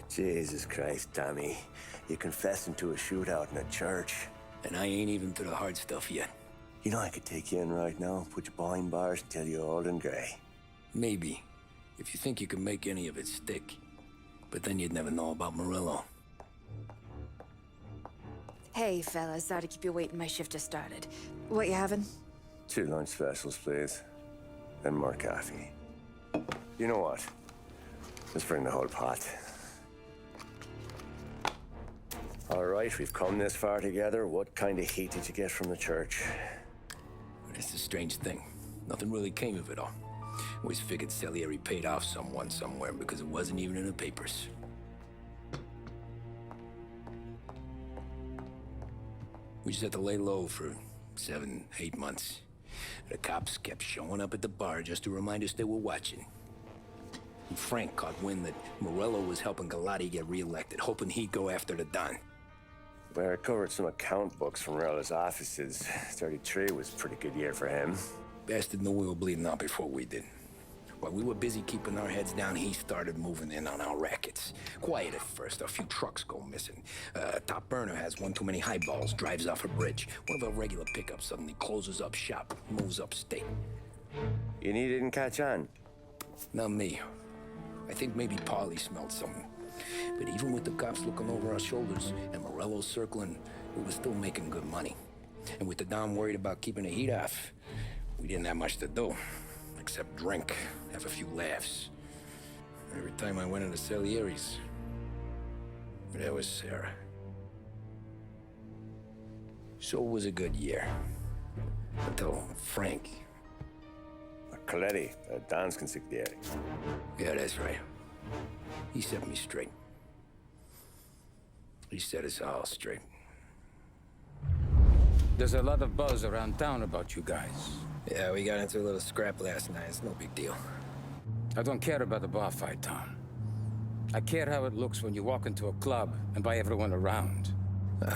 Jesus Christ, Tommy. You're confessing to a shootout in a church. And I ain't even to the hard stuff yet. You know I could take you in right now, put you behind bars until you're old and grey. Maybe, if you think you can make any of it stick. But then you'd never know about Morello. Hey, fellas, sorry to keep you waiting. My shift just started. What you having? 2 lunch specials, please. And more coffee. You know what? Let's bring the whole pot. All right, we've come this far together. What kind of heat did you get from the church? It's a strange thing. Nothing really came of it all. Always figured Salieri paid off someone somewhere because it wasn't even in the papers. We just had to lay low for 7, 8 months. The cops kept showing up at the bar just to remind us they were watching. And Frank caught wind that Morello was helping Galati get reelected, hoping he'd go after the Don. Well, I recovered some account books from Morello's offices. 33 was a pretty good year for him. Bastard knew we were bleeding out before we did. While we were busy keeping our heads down, he started moving in on our rackets. Quiet at first, a few trucks go missing. Top burner has one too many highballs, drives off a bridge. One of our regular pickups suddenly closes up shop, moves upstate. You didn't catch on? Not me. I think maybe Paulie smelled something. But even with the cops looking over our shoulders and Morello circling, we were still making good money. And with the Don worried about keeping the heat off, we didn't have much to do. Except drink, have a few laughs. Every time I went into Salieri's, there was Sarah. So it was a good year. Until Frank. Coletti, Don's consigliere. Yeah, that's right. He set me straight. He set us all straight. There's a lot of buzz around town about you guys. Yeah, we got into a little scrap last night. It's no big deal. I don't care about the bar fight, Tom. I care how it looks when you walk into a club and by everyone around.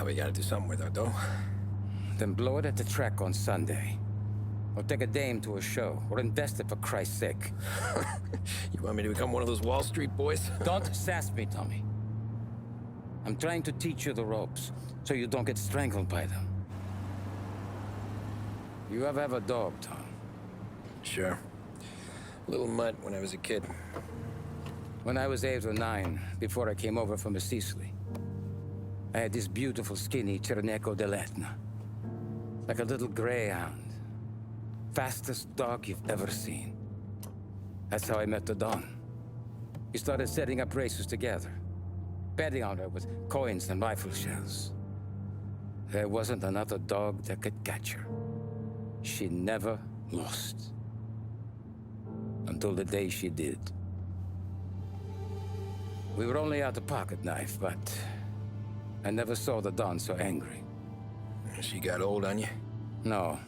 We gotta do something with our dough. Then blow it at the track on Sunday. Or take a dame to a show. Or invest it for Christ's sake. You want me to become one of those Wall Street boys? Don't sass me, Tommy. I'm trying to teach you the ropes, so you don't get strangled by them. You ever have a dog, Tom? Sure. Little mutt when I was a kid. When I was 8 or 9, before I came over from Sicily, I had this beautiful, skinny Cerneco dell'Etna. Like a little greyhound. Fastest dog you've ever seen. That's how I met the Don. We started setting up races together. Betting on her with coins and rifle shells. There wasn't another dog that could catch her. She never lost. Until the day she did. We were only out a pocket knife, but I never saw the Don so angry. She got old on you? No.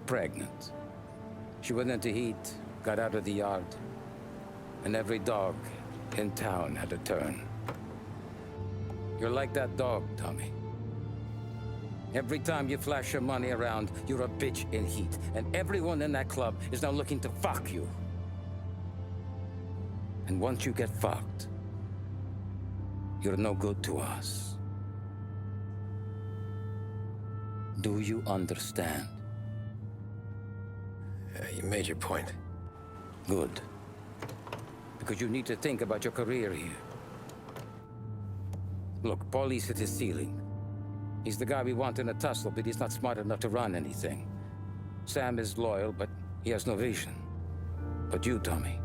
Pregnant. She went into heat, got out of the yard, and every dog in town had a turn. You're like that dog, Tommy. Every time you flash your money around, you're a bitch in heat, and everyone in that club is now looking to fuck you. And once you get fucked, you're no good to us. Do you understand? You made your point. Good. Because you need to think about your career here. Look, Paulie's hit his ceiling. He's the guy we want in a tussle, but he's not smart enough to run anything. Sam is loyal, but he has no vision. But you, Tommy,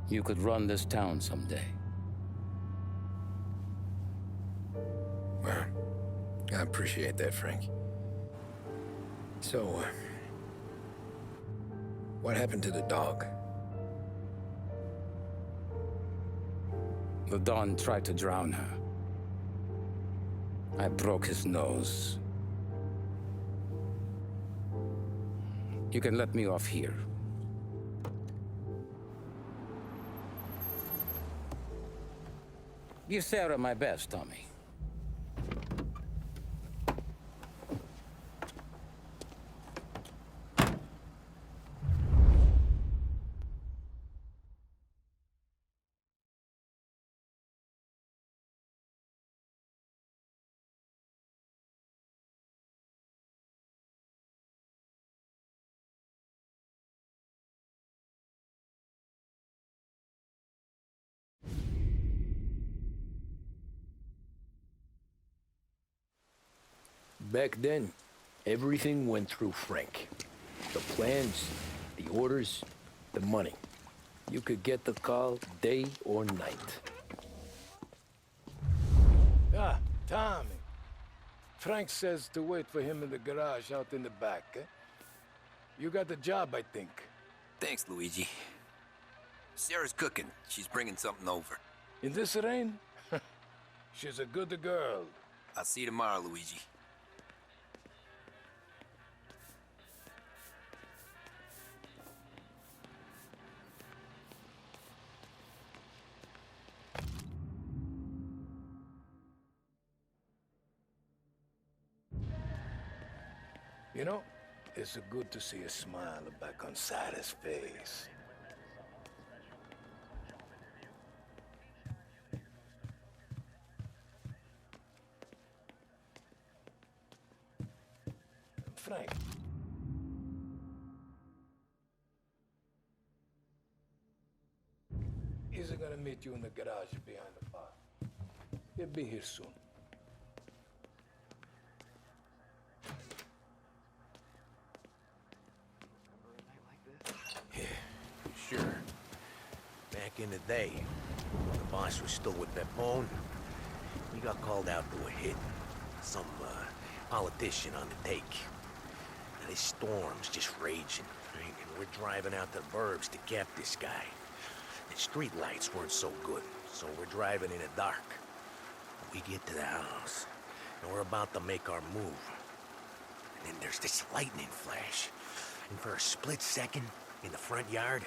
you could run this town someday. Well, I appreciate that, Frank. So, what happened to the dog? The Don tried to drown her. I broke his nose. You can let me off here. Give Sarah my best, Tommy. Back then, everything went through Frank. The plans, the orders, the money. You could get the call day or night. Ah, Tommy. Frank says to wait for him in the garage out in the back, eh? You got the job, I think. Thanks, Luigi. Sarah's cooking. She's bringing something over. In this rain? She's a good girl. I'll see you tomorrow, Luigi. You know, it's good to see a smile back on Sarah's face. Frank. He's gonna meet you in the garage behind the bar. He'll be here soon. Sure. Back in the day, when the boss was still with Pepone, we got called out to a hit. Some politician on the take. Now, this storm's just raging, right? And we're driving out to the burbs to cap this guy. The street lights weren't so good, so we're driving in the dark. We get to the house, and we're about to make our move. And then there's this lightning flash. And for a split second, in the front yard,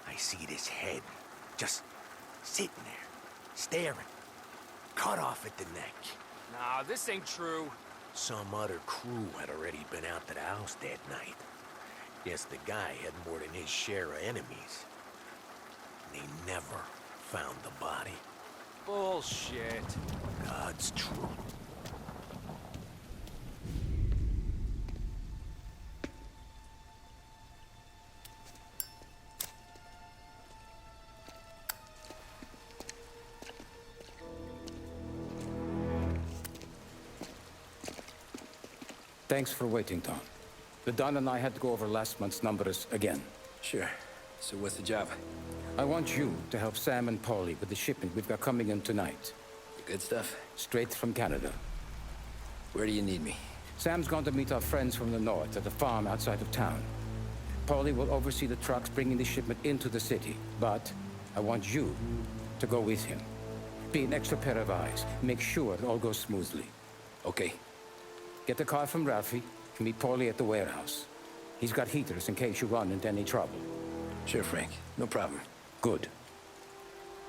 I see this head, just sitting there, staring, cut off at the neck. Nah, this ain't true. Some other crew had already been out to the house that night. Guess the guy had more than his share of enemies. They never found the body. Bullshit. God's truth. Thanks for waiting, Tom. The Don and I had to go over last month's numbers again. Sure. So what's the job? I want you to help Sam and Paulie with the shipment we've got coming in tonight. Good stuff? Straight from Canada. Where do you need me? Sam's going to meet our friends from the north at the farm outside of town. Paulie will oversee the trucks bringing the shipment into the city. But I want you to go with him. Be an extra pair of eyes. Make sure it all goes smoothly. Okay. Get the car from Ralphie and meet Paulie at the warehouse. He's got heaters in case you run into any trouble. Sure, Frank. No problem. Good.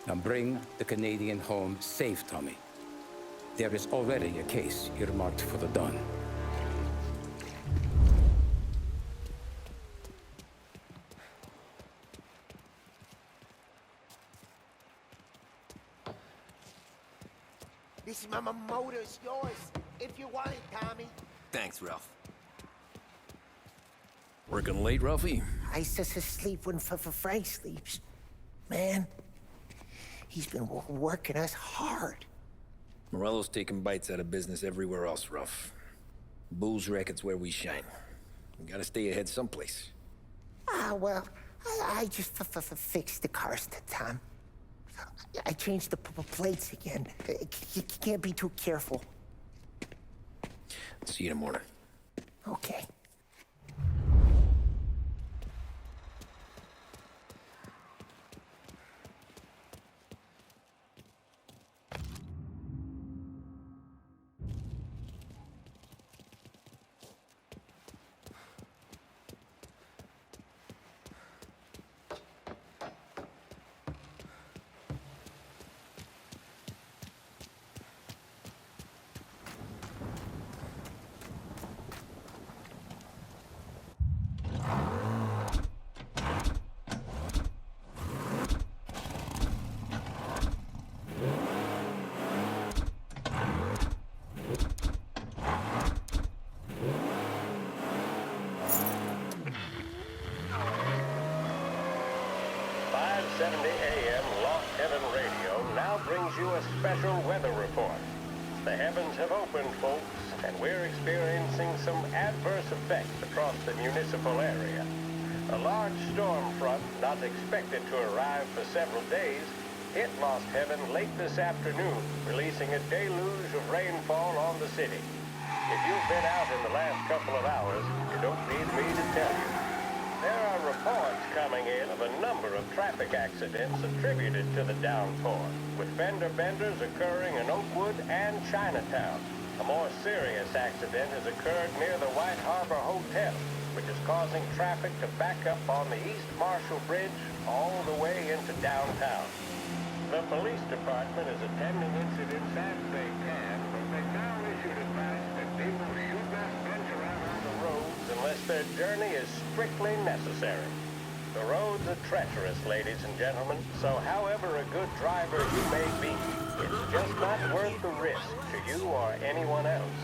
Now bring the Canadian home safe, Tommy. There is already a case earmarked for the Don. This motor's yours, if you want it, Tommy. Thanks, Ralph. Working late, Ralphie? I sleep when Frank sleeps. Man, he's been working us hard. Morello's taking bites out of business everywhere else, Ralph. Bull's racket's where we shine. We gotta stay ahead someplace. Well, I just fixed the cars, Tom. I changed the plates again. You can't be too careful. See you in the morning. Okay. AM Lost Heaven Radio now brings you a special weather report. The heavens have opened, folks, and we're experiencing some adverse effects across the municipal area. A large storm front, not expected to arrive for several days, hit Lost Heaven late this afternoon, releasing a deluge of rainfall on the city. If you've been out in the last couple of hours, you don't need me to tell you. There are reports coming in of a number of traffic accidents attributed to the downpour, with fender benders occurring in Oakwood and Chinatown. A more serious accident has occurred near the White Harbor Hotel, which is causing traffic to back up on the East Marshall Bridge all the way into downtown. The police department is attending incidents as they can, but they've now issued advice that people should not venture out on the roads unless their journey is strictly necessary. The roads are treacherous, ladies and gentlemen, so however a good driver you may be, it's just not worth the risk to you or anyone else.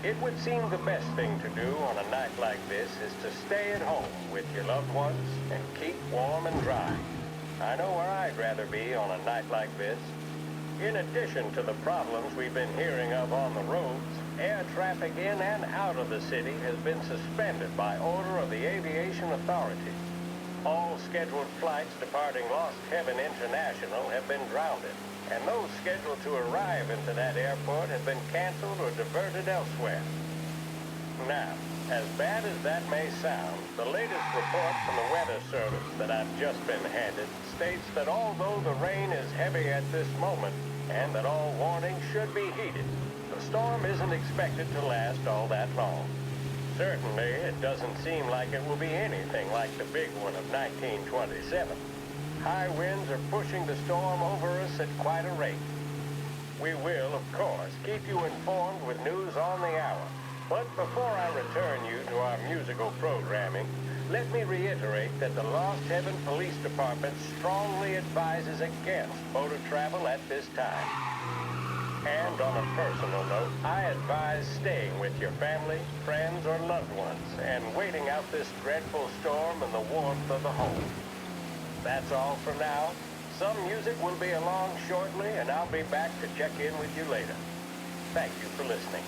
It would seem the best thing to do on a night like this is to stay at home with your loved ones and keep warm and dry. I know where I'd rather be on a night like this. In addition to the problems we've been hearing of on the roads, air traffic in and out of the city has been suspended by order of the Aviation Authority. All scheduled flights departing Lost Heaven International have been grounded, and those scheduled to arrive into that airport have been canceled or diverted elsewhere. Now, as bad as that may sound, the latest report from the Weather Service that I've just been handed states that although the rain is heavy at this moment, and that all warnings should be heeded, the storm isn't expected to last all that long. Certainly, it doesn't seem like it will be anything like the big one of 1927. High winds are pushing the storm over us at quite a rate. We will, of course, keep you informed with news on the hour. But before I return you to our musical programming, let me reiterate that the Lost Heaven Police Department strongly advises against motor travel at this time. And on a personal note, I advise staying with your family, friends, or loved ones and waiting out this dreadful storm in the warmth of the home. That's all for now. Some music will be along shortly, and I'll be back to check in with you later. Thank you for listening.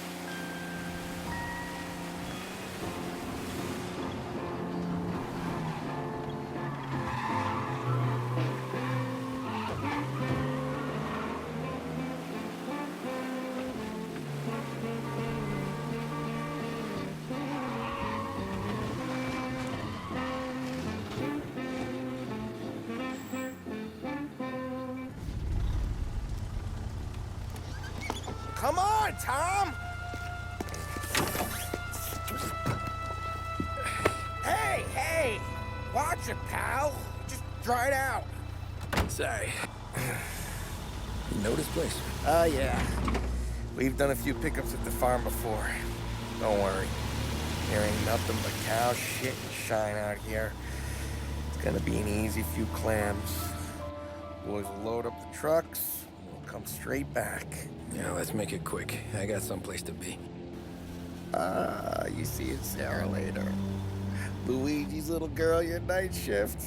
Come on, Tom! Hey! Watch it, pal. Just dry it out. Sorry. You know this place? Yeah. We've done a few pickups at the farm before. Don't worry. There ain't nothing but cow shit and shine out here. It's gonna be an easy few clams. Boys will load up the trucks, and we'll come straight back. Yeah, let's make it quick. I got someplace to be. You see it, Sarah, later. Luigi's little girl, your night shift.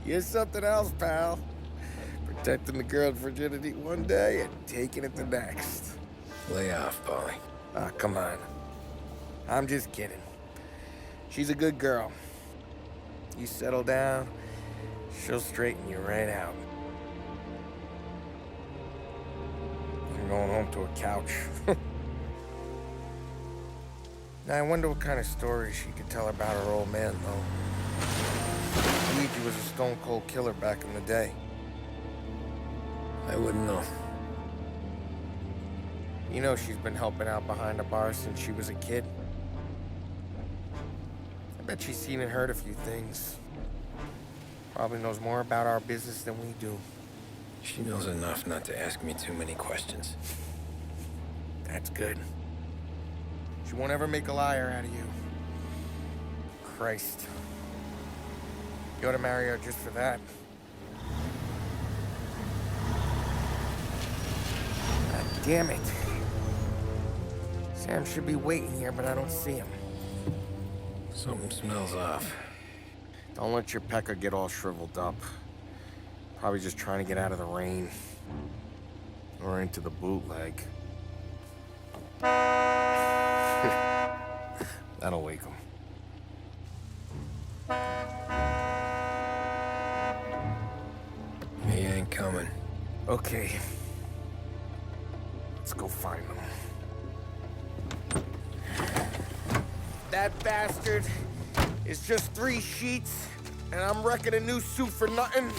You're something else, pal. Protecting the girl's virginity one day and taking it the next. Lay off, Paulie. Ah, come on. I'm just kidding. She's a good girl. You settle down, she'll straighten you right out. I'm going home to a couch. Now, I wonder what kind of stories she could tell about her old man, though. Luigi was a stone-cold killer back in the day. I wouldn't know. You know she's been helping out behind the bar since she was a kid. I bet she's seen and heard a few things. Probably knows more about our business than we do. She knows enough not to ask me too many questions. That's good. She won't ever make a liar out of you. Christ. You ought to marry her just for that. God damn it. Sam should be waiting here, but I don't see him. Something smells off. Don't let your pecker get all shriveled up. Probably just trying to get out of the rain. Or into the bootleg. That'll wake him. He ain't coming. Okay. Let's go find him. That bastard is just 3 sheets, and I'm wrecking a new suit for nothing.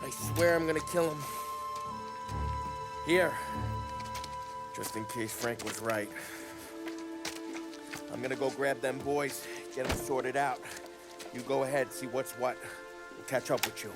I swear I'm gonna kill him. Here. Just in case Frank was right. I'm gonna go grab them boys, get them sorted out. You go ahead, see what's what. We'll catch up with you.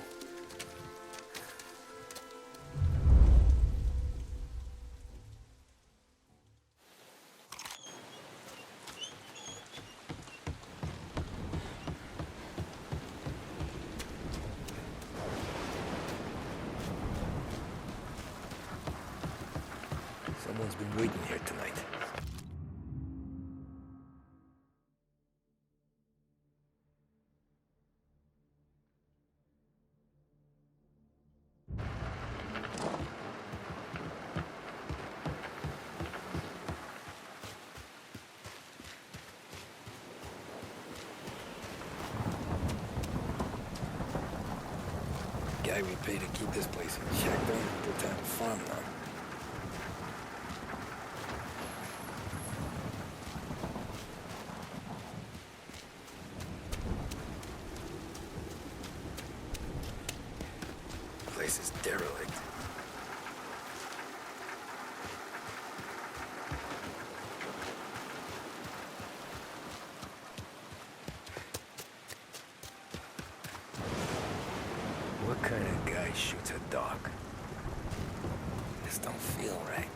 Someone's been waiting here tonight. Guy we pay to keep this place in check don't even put time to farm now. Place is derelict. What kind of guy shoots a dog? This don't feel right.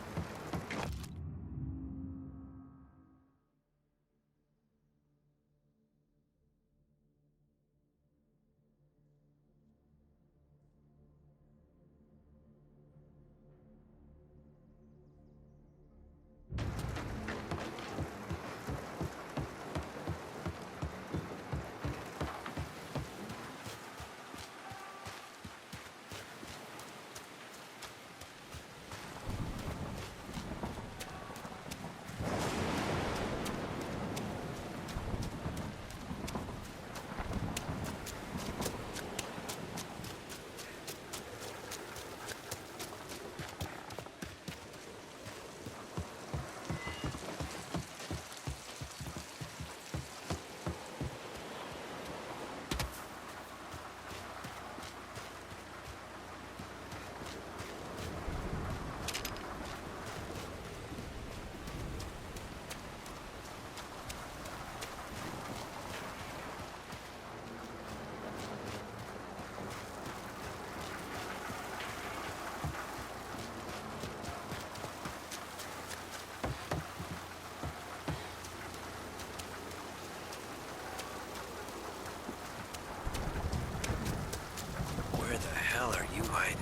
Where the hell are you hiding?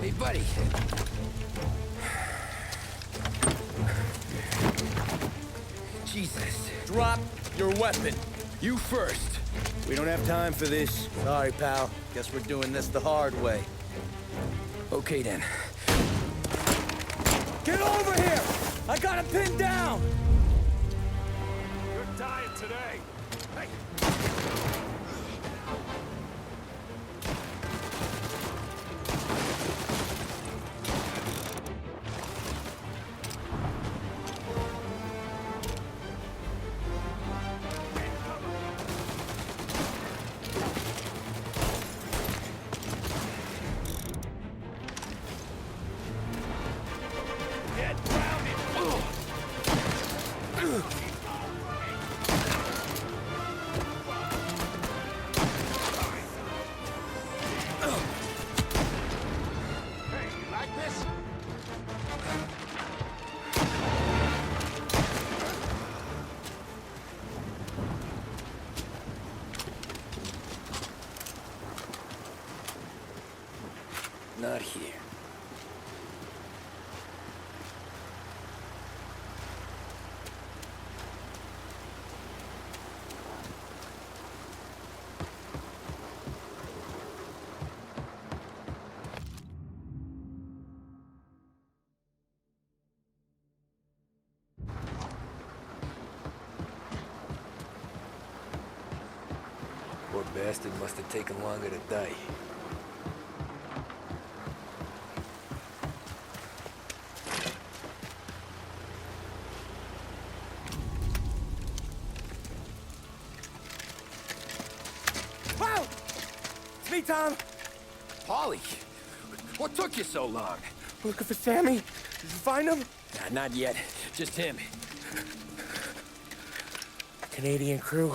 Hey, buddy. Jesus. Drop your weapon. You first. We don't have time for this. Sorry, pal. Guess we're doing this the hard way. Okay, then. Get over here! I got him pinned down! You're dying today. Hey. Get grounded. Hey, you like this? Not here. bastard must have taken longer to die. Wow! It's me, Tom. Paulie! What took you so long? Looking for Sammy. Did you find him? Nah, not yet. Just him. Canadian crew.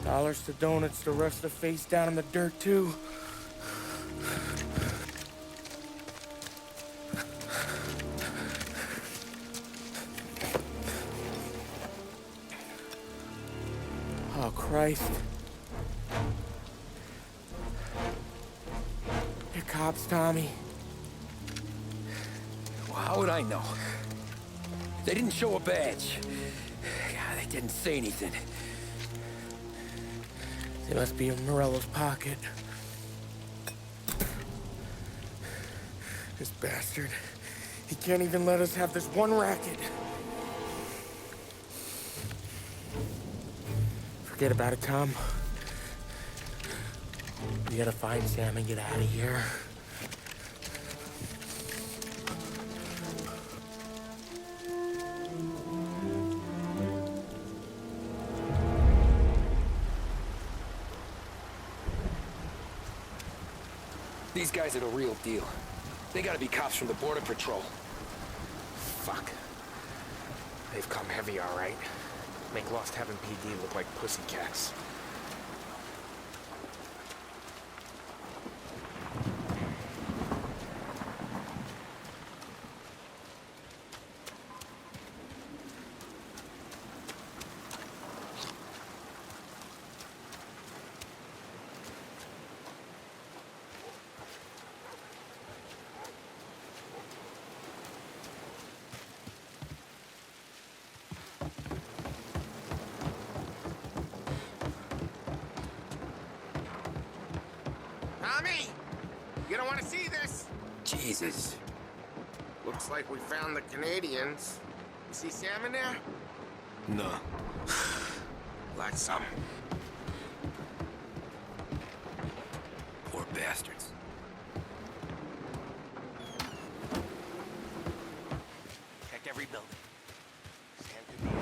Dollars to donuts, the rest of the face down in the dirt, too. Oh, Christ. They're cops, Tommy. Well, how would I know? They didn't show a badge. God, they didn't say anything. They must be in Morello's pocket. This bastard. He can't even let us have this one racket. Forget about it, Tom. We gotta find Sam and get out of here. These guys are the real deal. They gotta be cops from the Border Patrol. Fuck. They've come heavy, all right. Make Lost Heaven PD look like pussycats. Tommy! You don't want to see this? Jesus. Looks like we found the Canadians. You see Sam in there? No. Like some. Poor bastards. Check every building. Sam could be.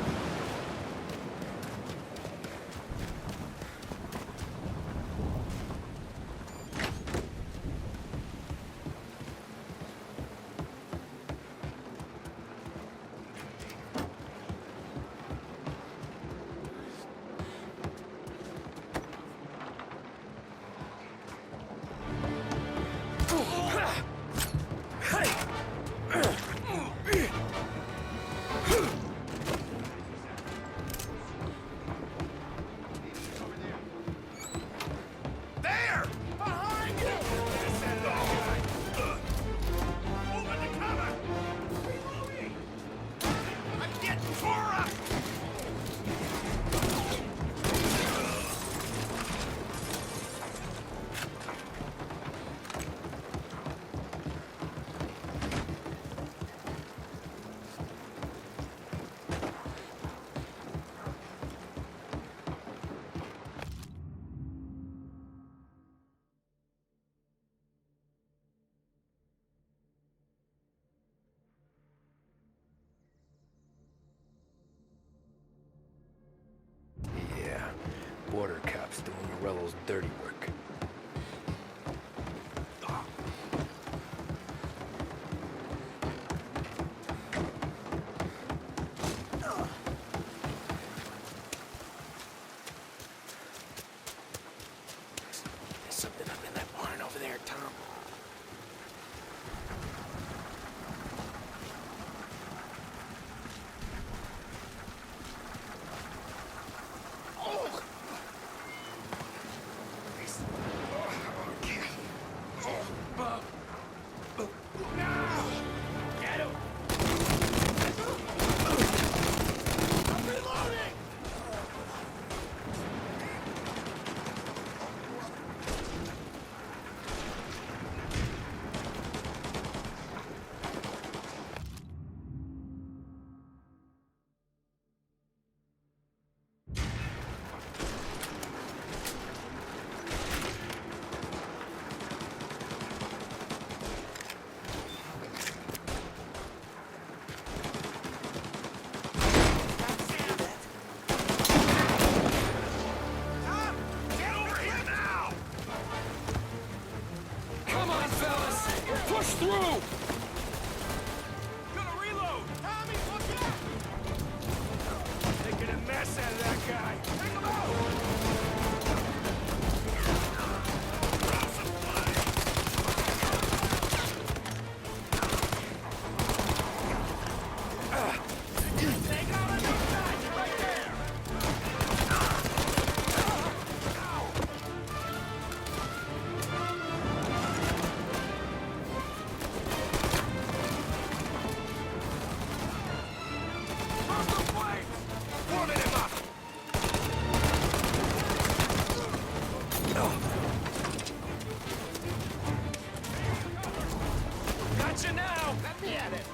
Border cops doing Morello's dirty work. There's something up in that barn over there, Tom. through! Gonna reload! Tommy, look out! Making a mess out of that guy! Take him out! Take out another guy! Right there! Gotcha now! Let me at it!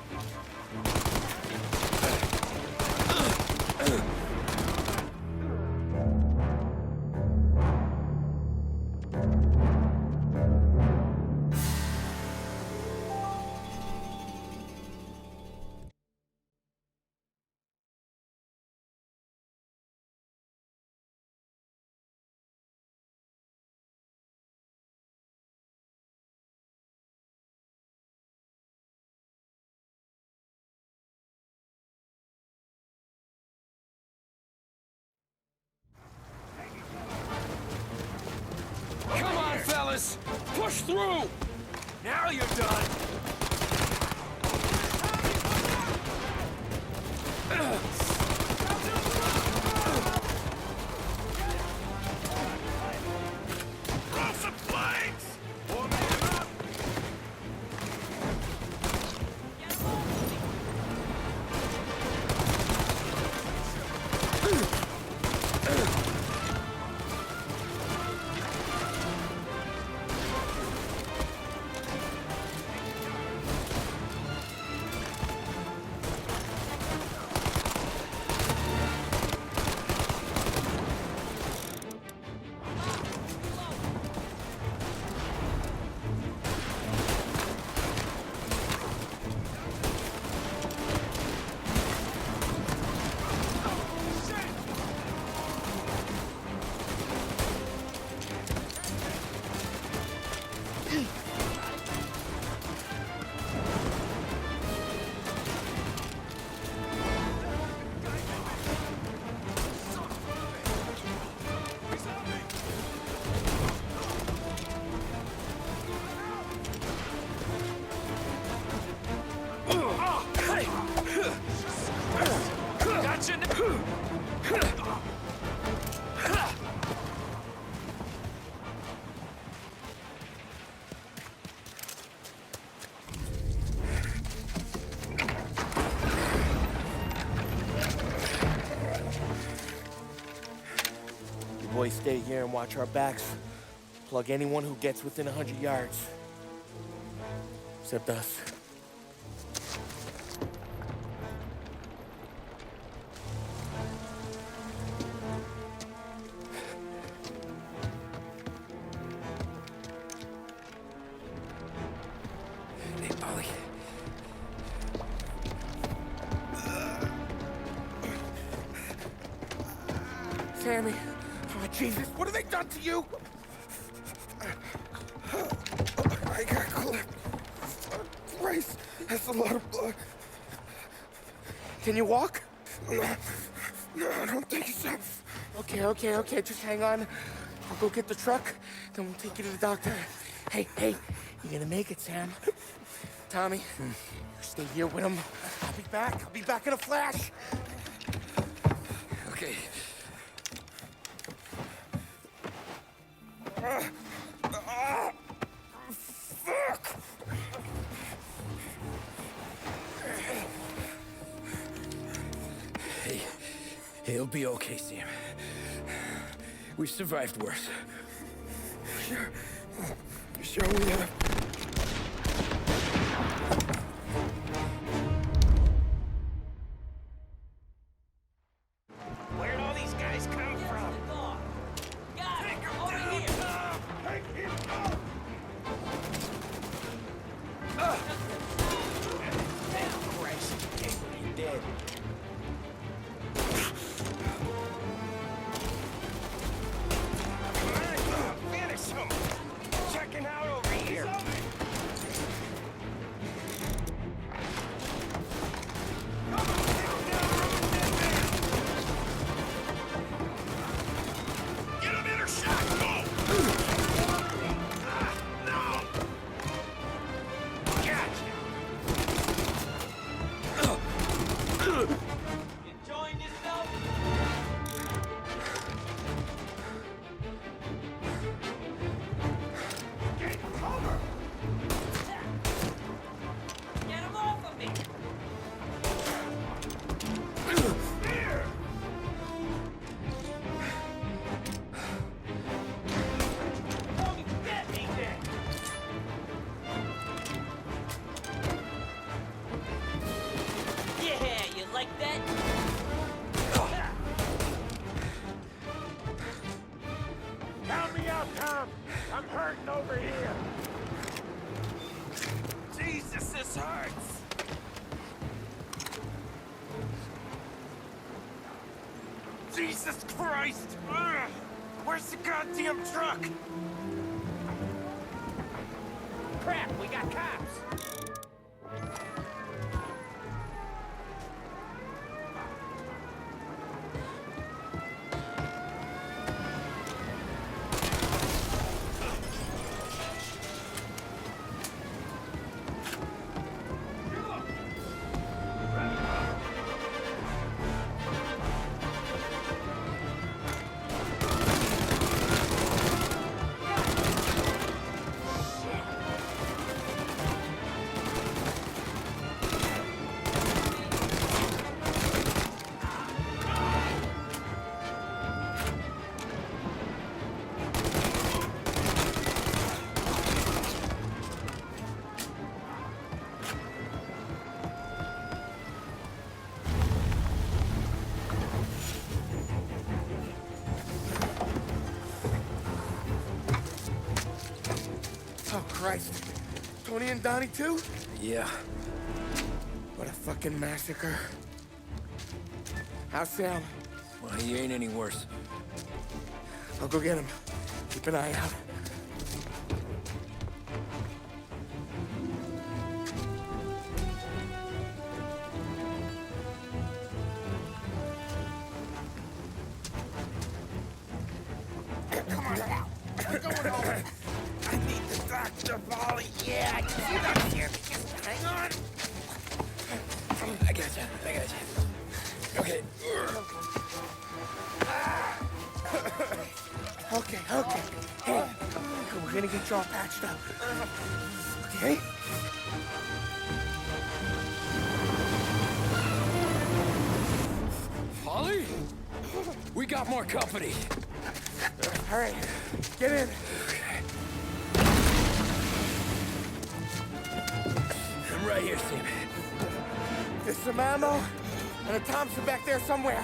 Come on, fellas! Push through! Now you're done! Throw some flames! Warming him up! Gotcha now! You boys stay here and watch our backs. Plug anyone who gets within 100 yards. Except us. Hey, Paulie. Sammy! Oh, Jesus, what have they done to you? I got clipped. Christ, that's a lot of blood. Can you walk? No, I don't think so. Okay, just hang on. I'll go get the truck, then we'll take you to the doctor. Hey, you're gonna make it, Sam. Tommy, you stay here with him. I'll be back in a flash. Okay. Fuck! Hey, he'll be okay, Sam. We survived worse. Sure we have. Where'd all these guys come from? Take him over here! Take him out! Christ, you're dead. Finish him! Checking out over here. I'm hurting over here. Jesus, this hurts. Jesus Christ! Ugh. Where's the goddamn truck? Crap, we got cops. Oh, Christ. Tony and Donnie, too? Yeah. What a fucking massacre. How's Sam? Well, he ain't any worse. I'll go get him. Keep an eye out. Come on now. We're going home. I need the doctor, Paulie. Yeah, you got here. Just hang on. I got you. Okay. Okay. Hey, we're gonna get you all patched up. Okay? Paulie? We got more company. All right, get in. I'm right here, Sam. There's some ammo and a Thompson back there somewhere.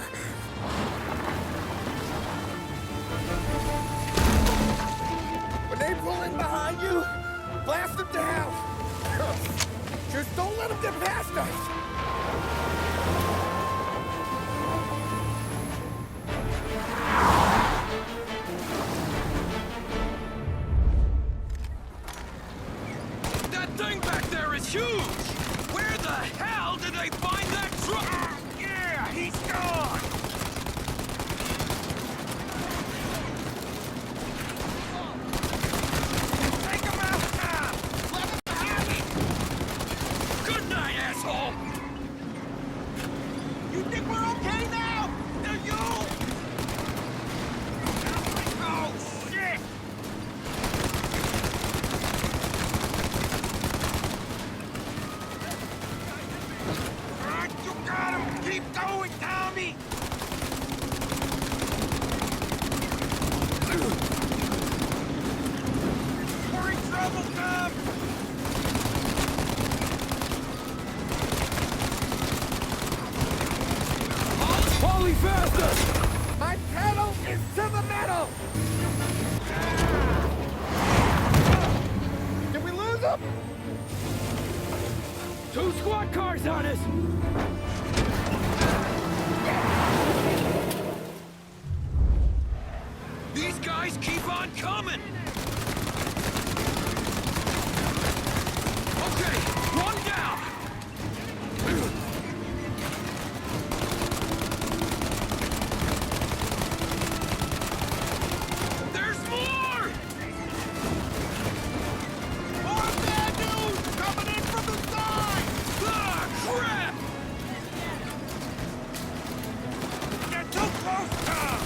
When they pull in behind you, blast them to hell. Just don't let them get past us. That thing back there is huge! Where the hell did they find that truck? Yeah, he's gone! Take him out now! Let him have it! Good night, asshole! You think we're okay now? Do you? Oh, shit! You got him! Keep going, Tommy! We're in trouble, Tom! Paulie, faster! My pedal is to the metal! Did we lose them? 2 squad cars on us! These guys keep on coming! Okay, one down! There's more! More bad news coming in from the side! Ah, crap! They're too close, Tom!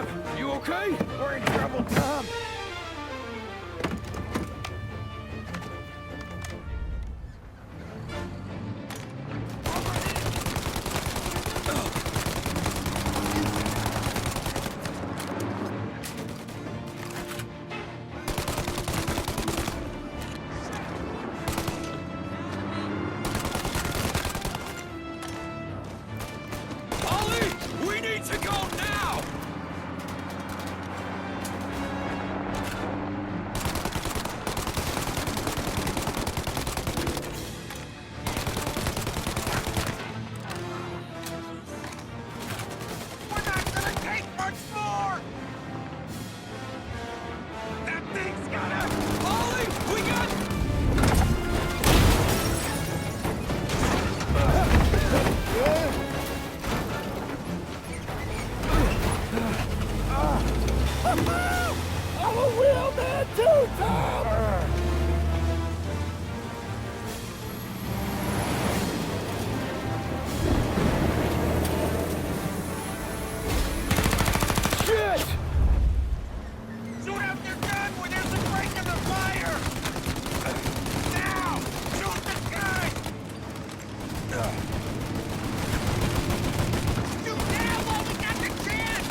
Sam, you okay? We're in trouble, Tom. Paulie, we need to go now! We're not gonna take much more! That thing's gonna... Paulie, we got... I'm a real man too, Tom! Shit! Shoot out your gun when there's a break in the fire! Now! Shoot the guy! Shoot now while we got the chance!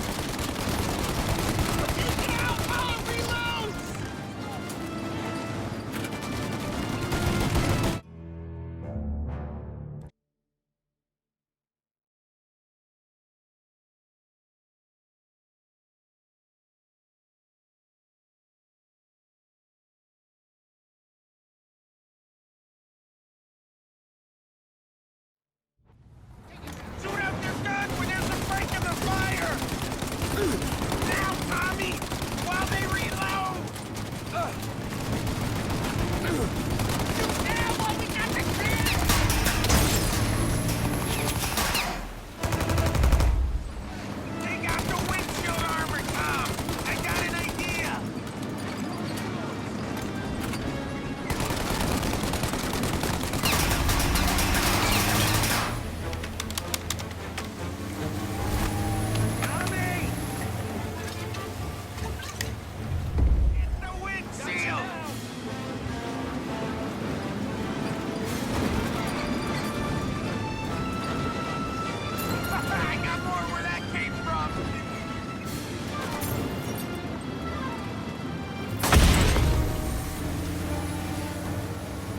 Take it out while it reloads! Shoot out your gun when there's a break in the fire! Now, Tommy! While they reload! Shoot now while we got the chance! Take out the windshield armor, Tom! I got an idea! Tommy! The windshield! I got more where that came from!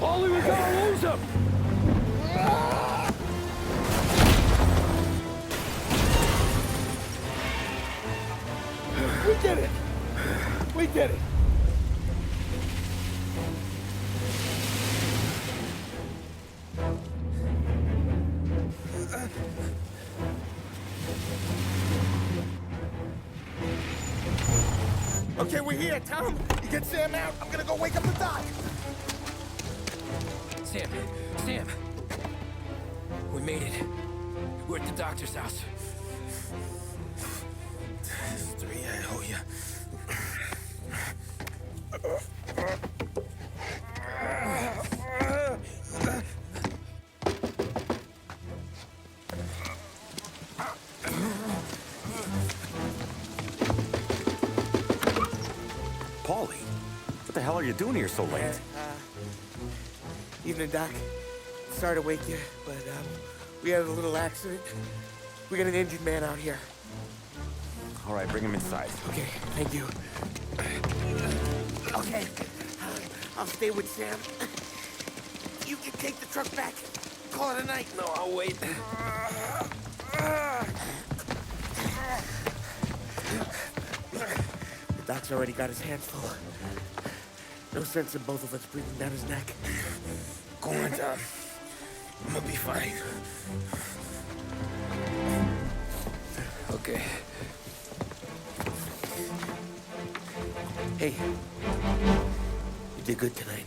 Paulie, we gotta lose him! We did it! We did it! Okay, we're here, Tom. You get Sam out. I'm gonna go wake up the doc. Sam! We made it. We're at the doctor's house. Three, I owe you. Paulie, what the hell are you doing here so late? Evening, Doc. Sorry to wake you, but we had a little accident. We got an injured man out here. All right, bring him inside. Okay, thank you. Okay, I'll stay with Sam. You can take the truck back. Call it a night. No, I'll wait. The doc's already got his hands full. No sense in both of us breathing down his neck. Go on, Tom. I'm gonna be fine. Okay. Hey, you did good tonight.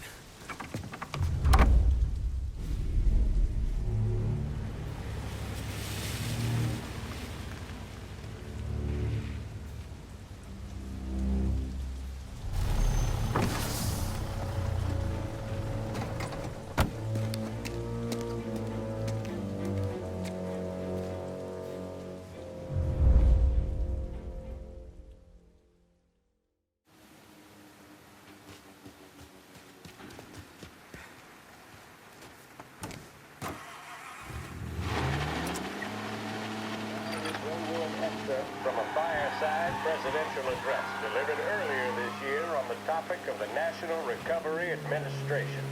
excerpt from a fireside presidential address delivered earlier this year on the topic of the National Recovery Administration.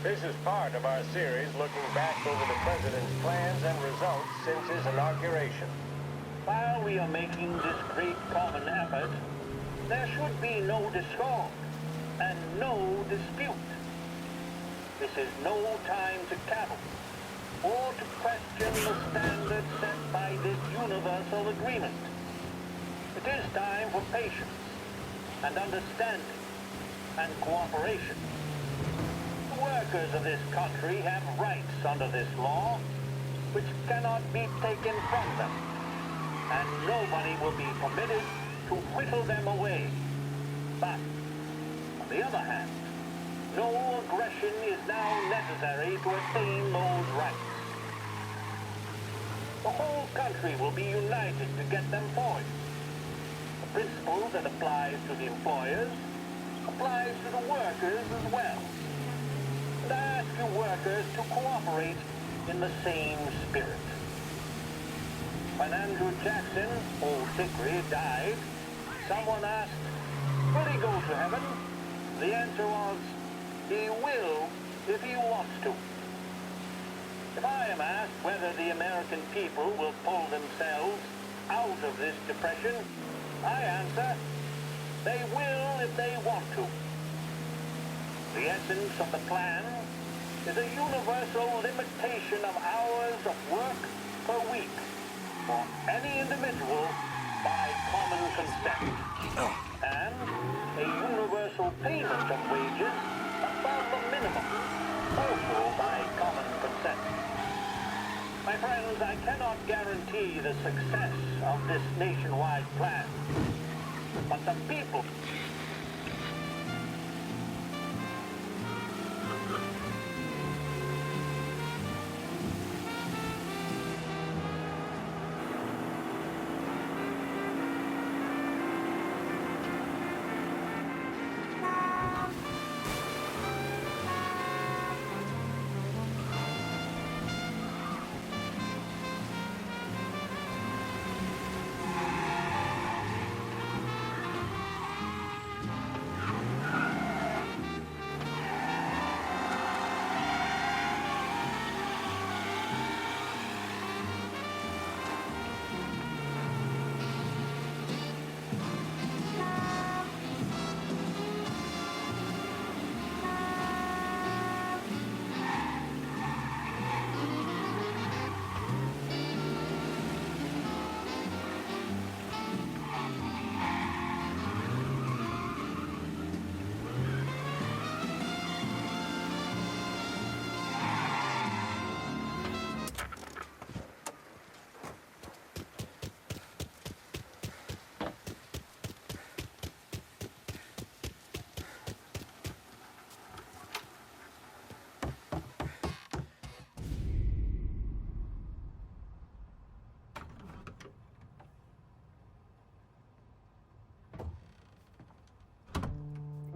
This is part of our series looking back over the president's plans and results since his inauguration. While we are making this great common effort, there should be no discord and no dispute. This is no time to cavil or to question the standards set by this universal agreement. It is time for patience and understanding and cooperation. The workers of this country have rights under this law which cannot be taken from them, and nobody will be permitted to whittle them away. But, on the other hand, no aggression is now necessary to attain those rights. The whole country will be united to get them for you. The principle that applies to the employers applies to the workers as well. And I ask you workers to cooperate in the same spirit. When Andrew Jackson, old Hickory, died, someone asked, will he go to heaven? The answer was, he will if he wants to. If I am asked whether the American people will pull themselves out of this depression, I answer, they will if they want to. The essence of the plan is a universal limitation of hours of work per week for any individual by common consent, and a universal payment of wages above the minimum, also by common consent. My friends, I cannot guarantee the success of this nationwide plan, but the people...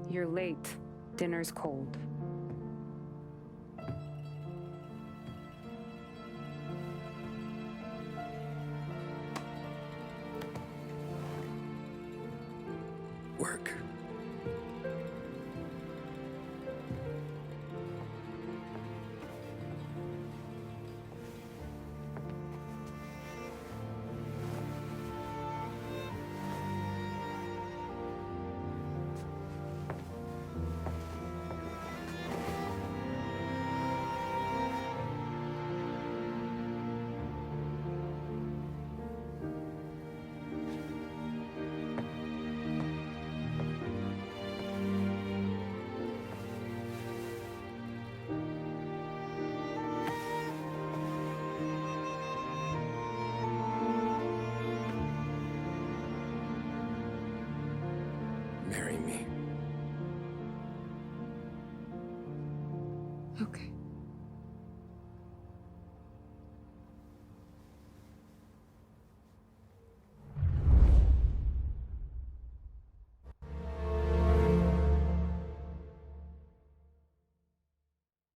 You're late. Dinner's cold. Work. Marry me.